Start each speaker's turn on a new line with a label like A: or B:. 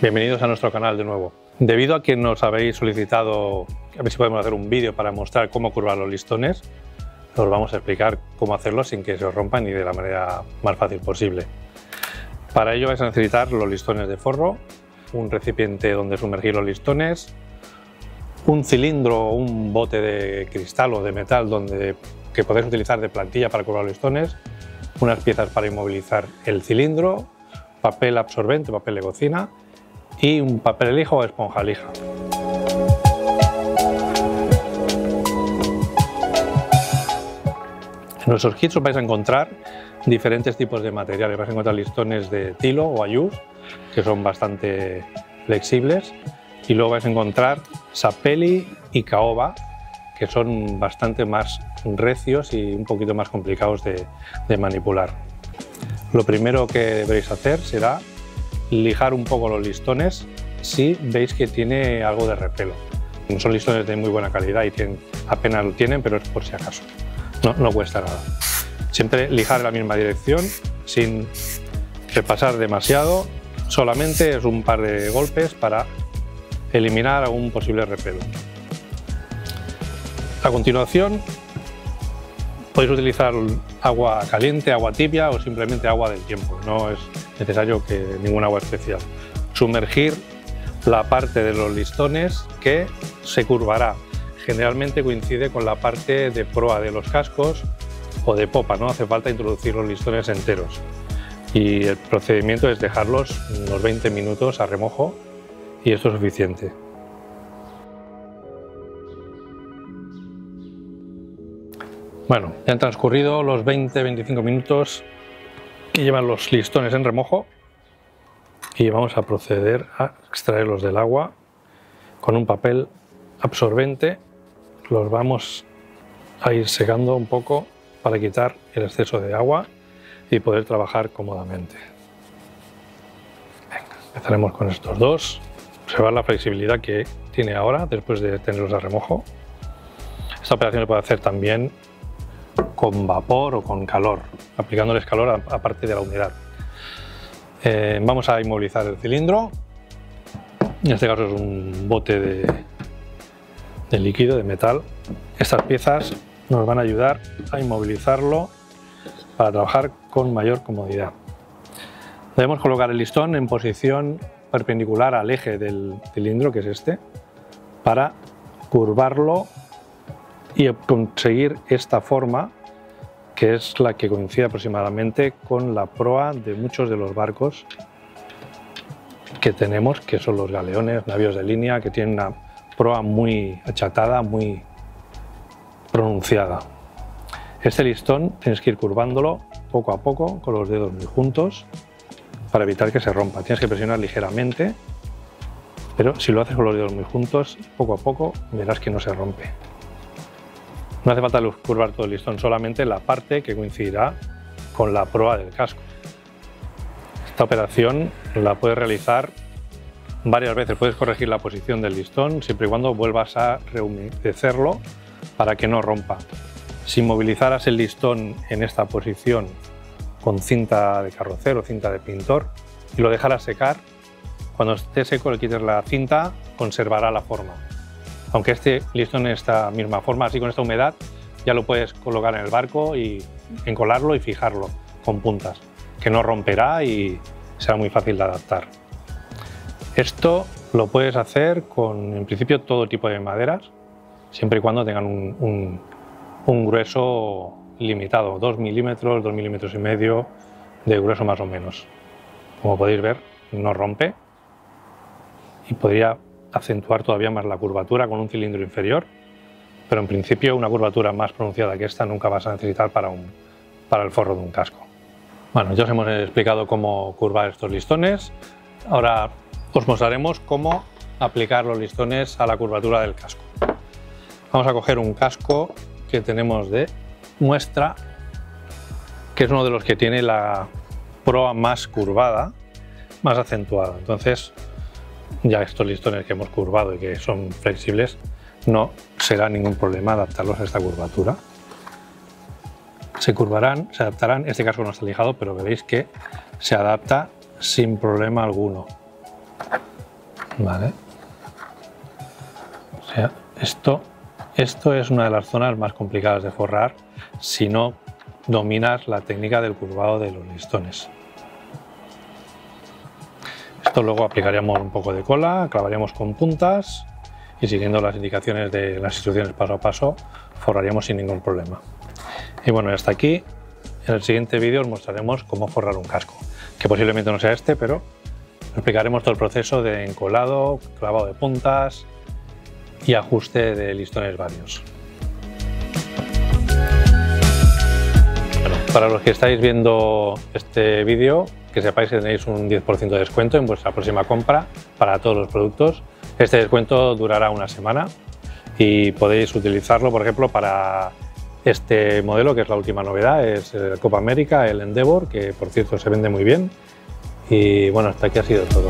A: Bienvenidos a nuestro canal de nuevo. Debido a que nos habéis solicitado a ver si podemos hacer un vídeo para mostrar cómo curvar los listones, os vamos a explicar cómo hacerlo sin que se os rompan y de la manera más fácil posible. Para ello vais a necesitar los listones de forro, un recipiente donde sumergir los listones, un cilindro o un bote de cristal o de metal que podéis utilizar de plantilla para curvar los listones, unas piezas para inmovilizar el cilindro, papel absorbente, papel de cocina y un papel lija o esponja lija. En nuestros kits os vais a encontrar diferentes tipos de materiales. Vais a encontrar listones de tilo o ayús, que son bastante flexibles, y luego vais a encontrar sapeli y caoba, que son bastante más recios y un poquito más complicados de manipular. Lo primero que deberéis hacer será lijar un poco los listones si veis que tiene algo de repelo. No son listones de muy buena calidad y apenas lo tienen, pero es por si acaso. No cuesta nada. Siempre lijar en la misma dirección sin repasar demasiado, solamente es un par de golpes para eliminar algún posible repelo. A continuación podéis utilizar agua caliente, agua tibia o simplemente agua del tiempo, no es necesario que ningún agua especial. Sumergir la parte de los listones que se curvará. Generalmente coincide con la parte de proa de los cascos o de popa, no hace falta introducir los listones enteros. Y el procedimiento es dejarlos unos 20 minutos a remojo y esto es suficiente. Bueno, ya han transcurrido los 20-25 minutos que llevan los listones en remojo y vamos a proceder a extraerlos del agua con un papel absorbente. Los vamos a ir secando un poco para quitar el exceso de agua y poder trabajar cómodamente. Venga, empezaremos con estos dos. Observar la flexibilidad que tiene ahora después de tenerlos a remojo. Esta operación se puede hacer también con vapor o con calor, aplicándoles calor aparte de la humedad. Vamos a inmovilizar el cilindro. En este caso es un bote de líquido, de metal. Estas piezas nos van a ayudar a inmovilizarlo para trabajar con mayor comodidad. Debemos colocar el listón en posición perpendicular al eje del cilindro, que es este, para curvarlo y conseguir esta forma, que es la que coincide aproximadamente con la proa de muchos de los barcos que tenemos, que son los galeones, navíos de línea, que tienen una proa muy achatada, muy pronunciada. Este listón tienes que ir curvándolo poco a poco, con los dedos muy juntos, para evitar que se rompa. Tienes que presionar ligeramente, pero si lo haces con los dedos muy juntos, poco a poco verás que no se rompe. No hace falta curvar todo el listón, solamente la parte que coincidirá con la proa del casco. Esta operación la puedes realizar varias veces, puedes corregir la posición del listón siempre y cuando vuelvas a rehumedecerlo para que no rompa. Si movilizaras el listón en esta posición con cinta de carrocero, cinta de pintor, y lo dejaras secar, cuando esté seco le quites la cinta, conservará la forma. Aunque este listón en esta misma forma, así con esta humedad, ya lo puedes colocar en el barco y encolarlo y fijarlo con puntas, que no romperá y será muy fácil de adaptar. Esto lo puedes hacer con, en principio, todo tipo de maderas, siempre y cuando tengan un grueso limitado, 2 milímetros, 2 milímetros y medio de grueso más o menos. Como podéis ver, no rompe y podría acentuar todavía más la curvatura con un cilindro inferior, pero en principio una curvatura más pronunciada que esta nunca vas a necesitar para el forro de un casco. Bueno, ya os hemos explicado cómo curvar estos listones, ahora os mostraremos cómo aplicar los listones a la curvatura del casco. Vamos a coger un casco que tenemos de muestra, que es uno de los que tiene la proa más curvada, más acentuada. Entonces, ya estos listones que hemos curvado y que son flexibles, no será ningún problema adaptarlos a esta curvatura. Se curvarán, se adaptarán. Este casco no está lijado, pero veréis que se adapta sin problema alguno. Vale. O sea, esto es una de las zonas más complicadas de forrar si no dominas la técnica del curvado de los listones. Esto luego aplicaríamos un poco de cola, clavaríamos con puntas y siguiendo las indicaciones de las instrucciones paso a paso, forraríamos sin ningún problema. Y bueno, hasta aquí. En el siguiente vídeo os mostraremos cómo forrar un casco, que posiblemente no sea este, pero explicaremos todo el proceso de encolado, clavado de puntas y ajuste de listones varios. Bueno, para los que estáis viendo este vídeo, que sepáis que tenéis un 10% de descuento en vuestra próxima compra para todos los productos. Este descuento durará una semana y podéis utilizarlo, por ejemplo, para este modelo, que es la última novedad, es el Copa América, el Endeavor, que por cierto se vende muy bien. Y bueno, hasta aquí ha sido todo.